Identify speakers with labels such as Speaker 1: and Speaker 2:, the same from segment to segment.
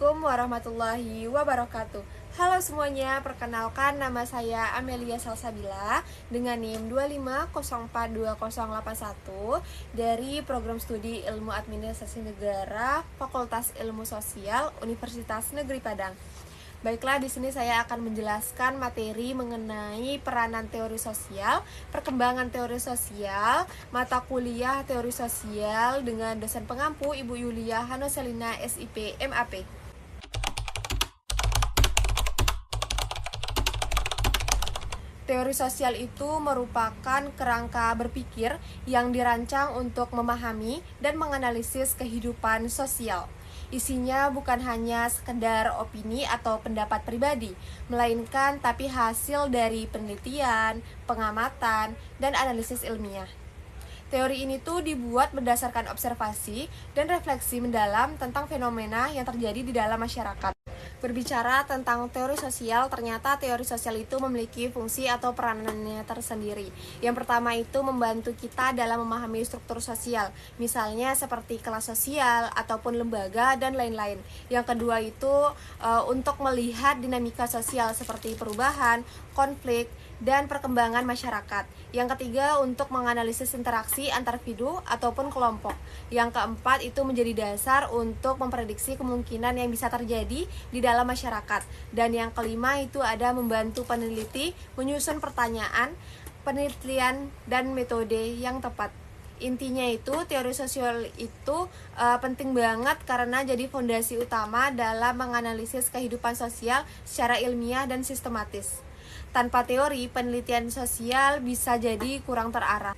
Speaker 1: Assalamualaikum warahmatullahi wabarakatuh. Halo semuanya, perkenalkan nama saya Amelia Salsabila dengan NIM 2504281 dari Program Studi Ilmu Administrasi Negara Fakultas Ilmu Sosial Universitas Negeri Padang. Baiklah, di sini saya akan menjelaskan materi mengenai peranan teori sosial, perkembangan teori sosial, mata kuliah teori sosial dengan dosen pengampu Ibu Yulia Hanoselina SIP MAP. Teori sosial itu merupakan kerangka berpikir yang dirancang untuk memahami dan menganalisis kehidupan sosial. Isinya bukan hanya sekedar opini atau pendapat pribadi, melainkan tapi hasil dari penelitian, pengamatan, dan analisis ilmiah. Teori ini tuh dibuat berdasarkan observasi dan refleksi mendalam tentang fenomena yang terjadi di dalam masyarakat. Berbicara tentang teori sosial, ternyata teori sosial itu memiliki fungsi atau peranannya tersendiri. Yang pertama itu membantu kita dalam memahami struktur sosial, misalnya seperti kelas sosial ataupun lembaga dan lain-lain. Yang kedua itu untuk melihat dinamika sosial seperti perubahan, konflik, dan perkembangan masyarakat. Yang ketiga untuk menganalisis interaksi antar individu ataupun kelompok. Yang keempat itu menjadi dasar untuk memprediksi kemungkinan yang bisa terjadi di dalam masyarakat. Dan yang kelima itu ada membantu peneliti menyusun pertanyaan, penelitian, dan metode yang tepat. Intinya itu teori sosial itu penting banget karena jadi fondasi utama dalam menganalisis kehidupan sosial secara ilmiah dan sistematis. Tanpa teori, penelitian sosial bisa jadi kurang terarah.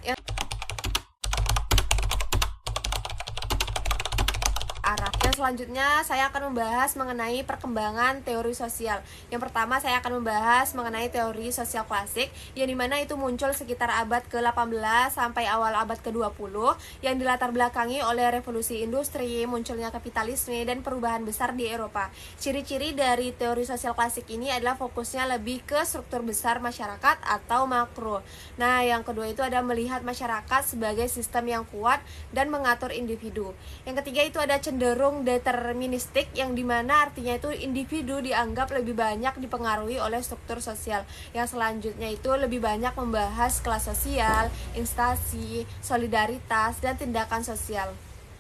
Speaker 1: Yang selanjutnya saya akan membahas mengenai perkembangan teori sosial. Yang pertama saya akan membahas mengenai teori sosial klasik, yang dimana itu muncul sekitar abad ke-18 sampai awal abad ke-20, yang dilatar belakangi oleh revolusi industri, munculnya kapitalisme, dan perubahan besar di Eropa. Ciri-ciri dari teori sosial klasik ini adalah fokusnya lebih ke struktur besar masyarakat atau makro. Nah, yang kedua itu ada melihat masyarakat sebagai sistem yang kuat dan mengatur individu. Yang ketiga itu ada cenderung deterministik, yang dimana artinya itu individu dianggap lebih banyak dipengaruhi oleh struktur sosial. Yang selanjutnya itu lebih banyak membahas kelas sosial, instansi, solidaritas, dan tindakan sosial.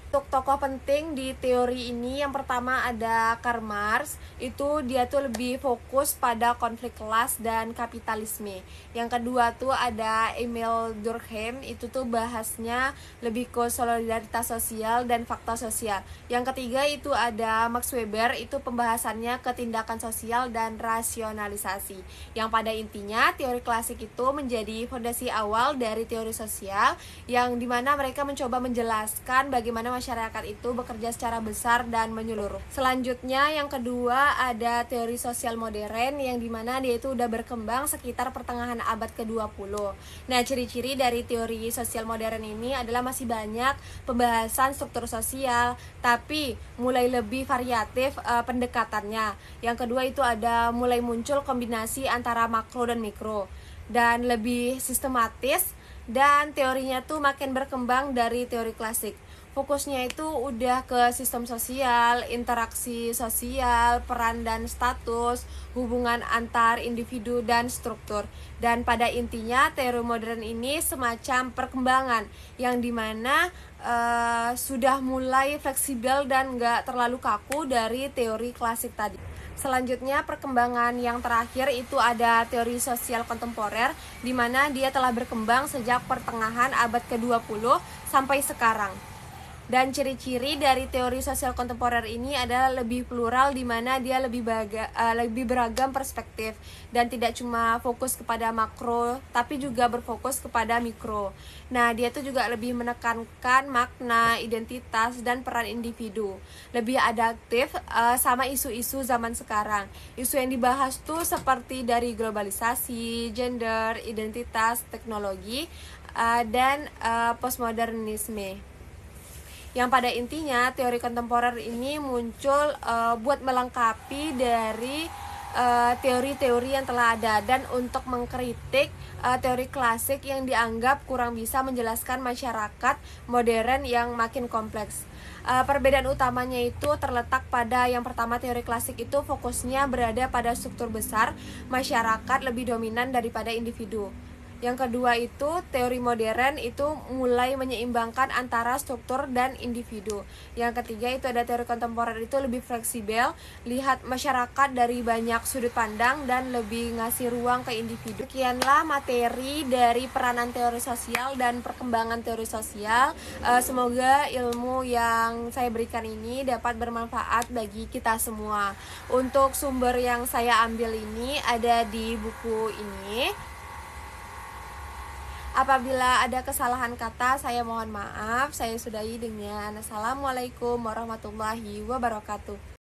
Speaker 1: Untuk tokoh penting di teori ini, yang pertama ada Karl Marx, itu dia tuh lebih fokus pada konflik kelas dan kapitalisme. Yang kedua tuh ada Emil Durkheim, itu tuh bahasnya lebih ke solidaritas sosial dan fakta sosial. Yang ketiga itu ada Max Weber, itu pembahasannya ke tindakan sosial dan rasionalisasi. Yang pada intinya teori klasik itu menjadi fondasi awal dari teori sosial, yang dimana mereka mencoba menjelaskan bagaimana masyarakat itu bekerja secara besar dan menyeluruh. Selanjutnya yang kedua ada teori sosial modern, yang dimana dia itu udah berkembang sekitar pertengahan abad ke-20. Nah, ciri-ciri dari teori sosial modern ini adalah masih banyak pembahasan struktur sosial, tapi mulai lebih variatif pendekatannya. Yang kedua itu ada mulai muncul kombinasi antara makro dan mikro, dan lebih sistematis, dan teorinya tuh makin berkembang dari teori klasik. Fokusnya itu udah ke sistem sosial, interaksi sosial, peran dan status, hubungan antar individu dan struktur. Dan pada intinya teori modern ini semacam perkembangan yang dimana sudah mulai fleksibel dan gak terlalu kaku dari teori klasik tadi. Selanjutnya perkembangan yang terakhir itu ada teori sosial kontemporer, di mana dia telah berkembang sejak pertengahan abad ke-20 sampai sekarang. Dan ciri-ciri dari teori sosial kontemporer ini adalah lebih plural, di mana dia lebih beragam perspektif dan tidak cuma fokus kepada makro, tapi juga berfokus kepada mikro. Nah, dia tuh juga lebih menekankan makna, identitas, dan peran individu. Lebih adaptif sama isu-isu zaman sekarang. Isu yang dibahas tuh seperti dari globalisasi, gender, identitas, teknologi, dan postmodernisme. Yang pada intinya teori kontemporer ini muncul buat melengkapi dari teori-teori yang telah ada dan untuk mengkritik teori klasik yang dianggap kurang bisa menjelaskan masyarakat modern yang makin kompleks. Perbedaan utamanya itu terletak pada yang pertama, teori klasik itu fokusnya berada pada struktur besar, masyarakat lebih dominan daripada individu. Yang kedua itu teori modern itu mulai menyeimbangkan antara struktur dan individu. Yang ketiga itu ada teori kontemporer, itu lebih fleksibel, lihat masyarakat dari banyak sudut pandang dan lebih ngasih ruang ke individu. Sekianlah materi dari peranan teori sosial dan perkembangan teori sosial. Semoga ilmu yang saya berikan ini dapat bermanfaat bagi kita semua. Untuk sumber yang saya ambil ini ada di buku ini. Apabila ada kesalahan kata, saya mohon maaf. Saya sudahi dengan Assalamualaikum warahmatullahi wabarakatuh.